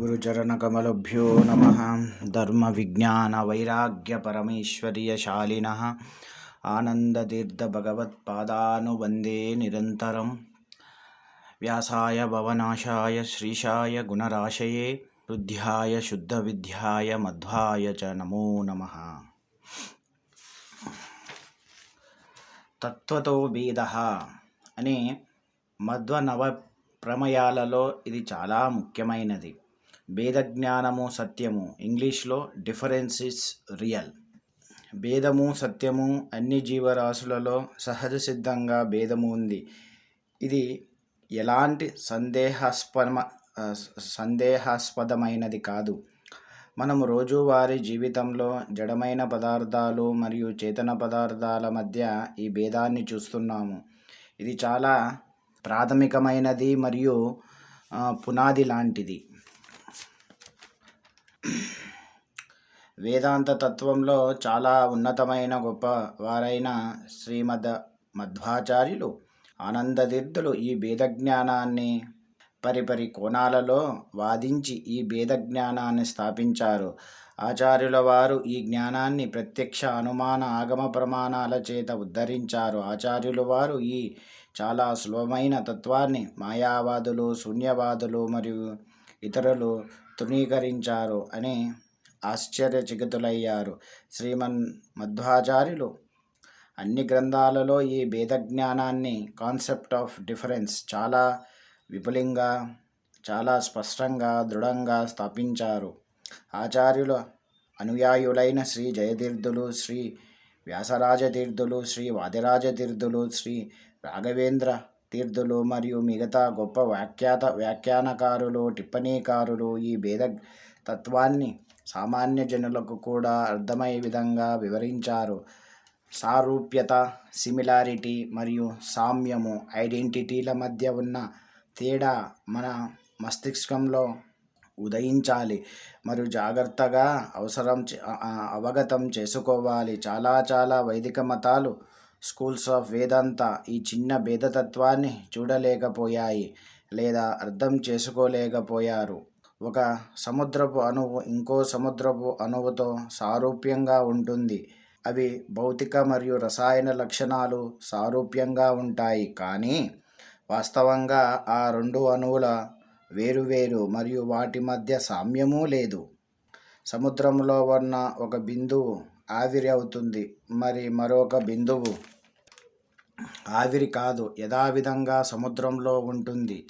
గురుచరణకమలభ్యో నమః. ధర్మ విజ్ఞాన వైరాగ్య పరమేశ్వర్యశాలినః ఆనందతీర్థ భగవత్పాదాను వందే నిరంతరం. వ్యాసాయ భవనాశాయ శ్రీశాయ గుణరాశయే హృద్యాయ శుద్ధ విద్యాయ మధ్వాయ చ నమో నమః. తత్వతో భేదః అనే మధ్వ నవ ప్రమేయాలలో ఇది చాలా ముఖ్యమైనది. భేదజ్ఞానము సత్యము, ఇంగ్లీష్లో డిఫరెన్స్ ఇస్ రియల్. భేదము సత్యము, అన్ని జీవరాశులలో సహజ సిద్ధంగా భేదము ఉంది. ఇది ఎలాంటి సందేహాస్పదమైనది కాదు. మనము రోజువారీ జీవితంలో జడమైన పదార్థాలు మరియు చేతన పదార్థాల మధ్య ఈ భేదాన్ని చూస్తున్నాము. ఇది చాలా ప్రాథమికమైనది మరియు పునాది లాంటిది. వేదాంత తత్వంలో చాలా ఉన్నతమైన గొప్ప వారైన మధ్వాచార్యులు ఆనందతీర్థులు ఈ భేదజ్ఞానాన్ని పరిపరి కోణాలలో వాదించి ఈ భేదజ్ఞానాన్ని స్థాపించారు. ఆచార్యుల వారు ఈ జ్ఞానాన్ని ప్రత్యక్ష అనుమాన ఆగమ ప్రమాణాల చేత ఉద్ధరించారు. ఆచార్యుల వారు ఈ చాలా సులభమైన తత్వాన్ని మాయావాదులు, శూన్యవాదులు మరియు ఇతరులు తృణీకరించారు అని ఆశ్చర్యచకితులయ్యారు. మధ్వాచార్యులు అన్ని గ్రంథాలలో ఈ భేదజ్ఞానాన్ని, కాన్సెప్ట్ ఆఫ్ డిఫరెన్స్ చాలా విపులంగా, చాలా స్పష్టంగా, దృఢంగా స్థాపించారు. ఆచార్యుల అనుయాయులైన శ్రీ జయతీర్థులు, శ్రీ వ్యాసరాజతీర్థులు, శ్రీ వాదిరాజతీర్థులు, శ్రీ రాఘవేంద్ర తీర్థులు మరియు మిగతా గొప్ప వ్యాఖ్యానకారులు, టిప్పణీకారులు ఈ భేద తత్వాన్ని సామాన్య జనులకు కూడా అర్థమయ్యే విధంగా వివరించారు. సారూప్యత, సిమిలారిటీ మరియు సామ్యము, ఐడెంటిటీల మధ్య ఉన్న తేడా మన మస్తిష్కంలో ఉదయించాలి మరియు జాగ్రత్తగా అవగతం చేసుకోవాలి. చాలా వైదిక మతాలు, స్కూల్స్ ఆఫ్ వేదాంత ఈ చిన్న భేదతత్వాన్ని చూడలేకపోయాయి లేదా అర్థం చేసుకోలేకపోయారు. ఒక సముద్రపు అణువు ఇంకో సముద్రపు అణువుతో సారూప్యంగా ఉంటుంది. అవి భౌతిక మరియు రసాయన లక్షణాలు సారూప్యంగా ఉంటాయి, కానీ వాస్తవంగా ఆ రెండు అణువుల వేరువేరు మరియు వాటి మధ్య సామ్యమూ లేదు. సముద్రంలో ఉన్న ఒక బిందువు ఆవిరి అవుతుంది, మరి మరొక బిందువు ఆవిరి కాదు. యథావిధంగా సముద్రంలో ఉంటుంది.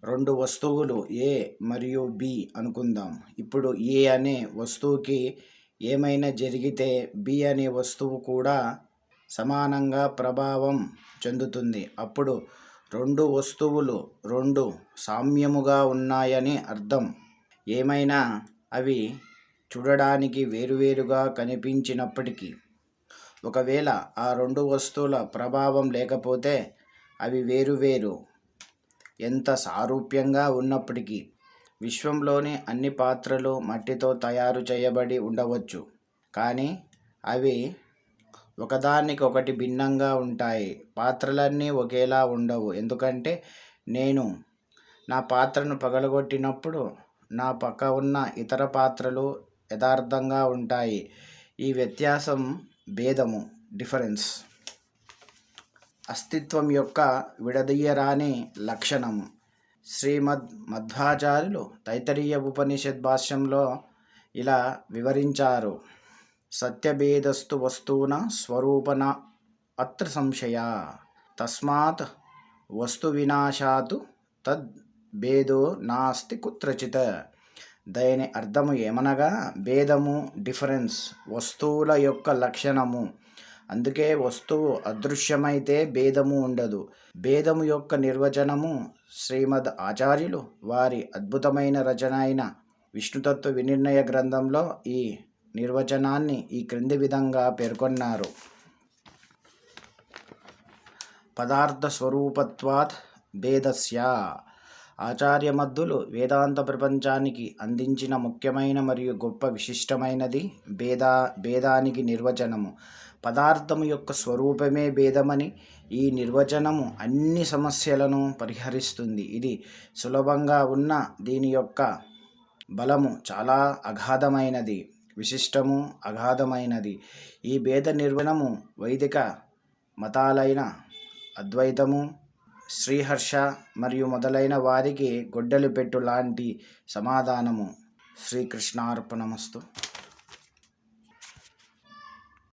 రెండు వస్తువులు ఏ మరియు బి అనుకుందాం. ఇప్పుడు ఏ అనే వస్తువుకి ఏమైనా జరిగితే బి అనే వస్తువు కూడా సమానంగా ప్రభావం చెందుతుంది. అప్పుడు రెండు వస్తువులు రెండు సామ్యముగా ఉన్నాయని అర్థం. ఏమైనా అవి చూడడానికి వేరువేరుగా కనిపించినప్పటికీ, ఒకవేళ ఆ రెండు వస్తువుల ప్రభావం లేకపోతే అవి వేరువేరు. ఎంత సారూప్యంగా ఉన్నప్పటికీ విశ్వంలోని అన్ని పాత్రలు మట్టితో తయారు చేయబడి ఉండవచ్చు, కానీ అవి ఒకదానికొకటి భిన్నంగా ఉంటాయి. పాత్రలన్నీ ఒకేలా ఉండవు, ఎందుకంటే నేను నా పాత్రను పగలగొట్టినప్పుడు నా పక్క ఉన్న ఇతర పాత్రలు యథార్థంగా ఉంటాయి. ఈ వ్యత్యాసం భేదము, డిఫరెన్స్, అస్తిత్వం యొక్క విడదీయరాని లక్షణము. మధ్వాచార్యులు తైత్తరీయ ఉపనిషద్ భాష్యంలో ఇలా వివరించారు: సత్యభేదస్తు వస్తూన స్వరూపన అత్ర సంశయ, తస్మాత్ వస్తు వినాశాత్ తద్ భేదో నాస్తి కుత్రచిత్. దాని అర్థము ఏమనగా, భేదము, డిఫరెన్స్ వస్తువుల యొక్క లక్షణము. అందుకే వస్తువు అదృశ్యమైతే భేదము ఉండదు. భేదము యొక్క నిర్వచనము శ్రీమద్ ఆచార్యులు వారి అద్భుతమైన రచన అయిన విష్ణుతత్వ వినిర్ణయ గ్రంథంలో ఈ నిర్వచనాన్ని ఈ క్రింది విధంగా పేర్కొన్నారు: పదార్థ స్వరూపత్వాత్ భేదస్య. ఆచార్యమధ్వులు వేదాంత ప్రపంచానికి అందించిన ముఖ్యమైన మరియు గొప్ప విశిష్టమైనది భేదానికి నిర్వచనము. పదార్థము యొక్క స్వరూపమే భేదమని ఈ నిర్వచనము అన్ని సమస్యలను పరిహరిస్తుంది. ఇది సులభంగా ఉన్న దీని యొక్క బలము చాలా అగాధమైనది, విశిష్టము అగాధమైనది. ఈ భేద నిర్వచనము వైదిక మతాలైన అద్వైతము, శ్రీహర్ష మరియు మొదలైన వారికి గొడ్డలి పెట్టు లాంటి సమాధానము. శ్రీకృష్ణార్పణమస్తు.